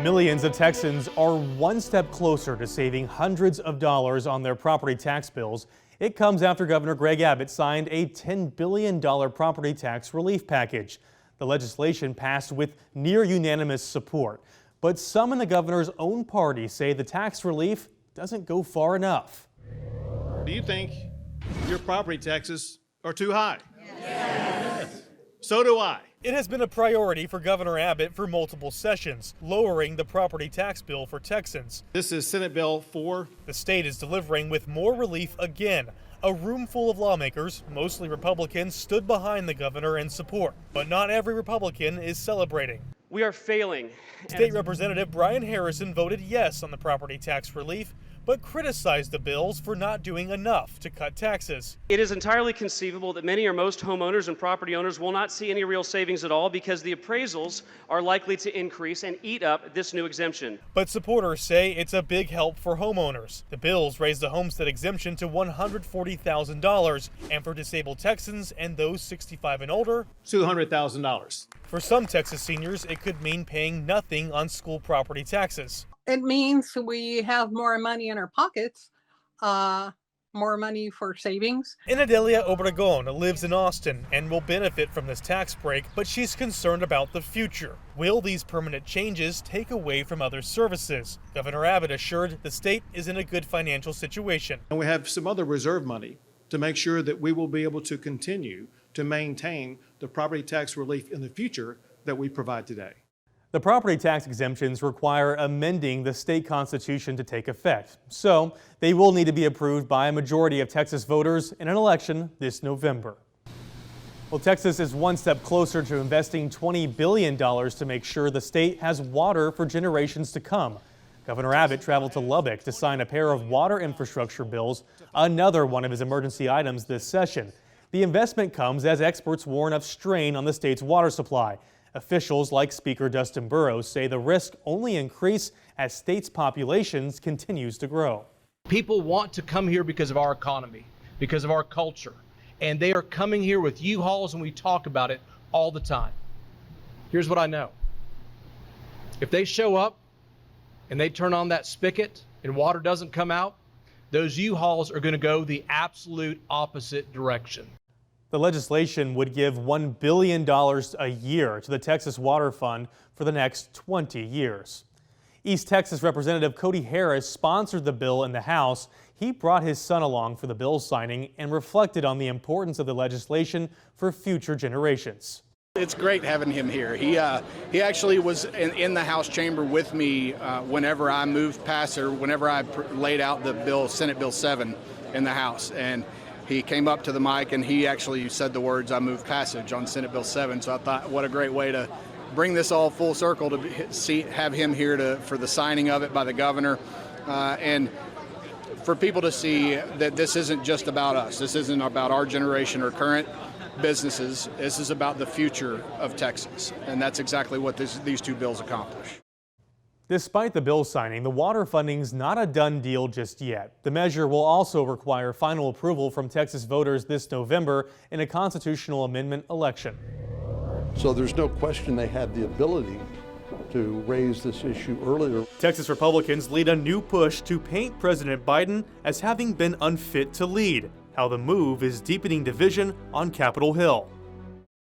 Millions of Texans are one step closer to saving hundreds of dollars on their property tax bills. It comes after Governor Greg Abbott signed a $10 billion property tax relief package. The legislation passed with near unanimous support. But some in the governor's own party say the tax relief doesn't go far enough. Do you think your property taxes are too high? Yes. So do I. It has been a priority for Governor Abbott for multiple sessions, lowering the property tax bill for Texans. This is Senate Bill 4. The state is delivering with more relief again. A room full of lawmakers, mostly Republicans, stood behind the governor in support. But not every Republican is celebrating. We are failing. State Representative Brian Harrison voted yes on the property tax relief, but criticized the bills for not doing enough to cut taxes. It is entirely conceivable that many or most homeowners and property owners will not see any real savings at all because the appraisals are likely to increase and eat up this new exemption. But supporters say it's a big help for homeowners. The bills raise the homestead exemption to $140,000, and for disabled Texans and those 65 and older, $200,000. For some Texas seniors, it could mean paying nothing on school property taxes. It means we have more money in our pockets, more money for savings. Inadelia Obregon lives in Austin and will benefit from this tax break, but she's concerned about the future. Will these permanent changes take away from other services? Governor Abbott assured the state is in a good financial situation. And we have some other reserve money to make sure that we will be able to continue to maintain the property tax relief in the future that we provide today. The property tax exemptions require amending the state constitution to take effect, so they will need to be approved by a majority of Texas voters in an election this November. Well, Texas is one step closer to investing $20 billion to make sure the state has water for generations to come. Governor Abbott traveled to Lubbock to sign a pair of water infrastructure bills, another one of his emergency items this session. The investment comes as experts warn of strain on the state's water supply. Officials like Speaker Dustin Burrows say the risk only increase as state's populations continues to grow. People want to come here because of our economy, because of our culture, and they are coming here with U-Hauls, and we talk about it all the time. Here's what I know. If they show up and they turn on that spigot and water doesn't come out, those U-Hauls are going to go the absolute opposite direction. The legislation would give $1 billion a year to the Texas Water Fund for the next 20 years. East Texas Representative Cody Harris sponsored the bill in the House. He brought his son along for the bill signing and reflected on the importance of the legislation for future generations. It's great having him here. He actually was in the House chamber with me whenever I moved past or whenever I laid out the bill, Senate Bill 7 in the House. And he came up to the mic and he actually said the words, "I move passage" on Senate Bill 7. So I thought, what a great way to bring this all full circle to have him here for the signing of it by the governor. And for people to see that this isn't just about us. This isn't about our generation or current businesses. This is about the future of Texas. And that's exactly what these two bills accomplish. Despite the bill signing, the water funding's not a done deal just yet. The measure will also require final approval from Texas voters this November in a constitutional amendment election. So there's no question they had the ability to raise this issue earlier. Texas Republicans lead a new push to paint President Biden as having been unfit to lead. How the move is deepening division on Capitol Hill.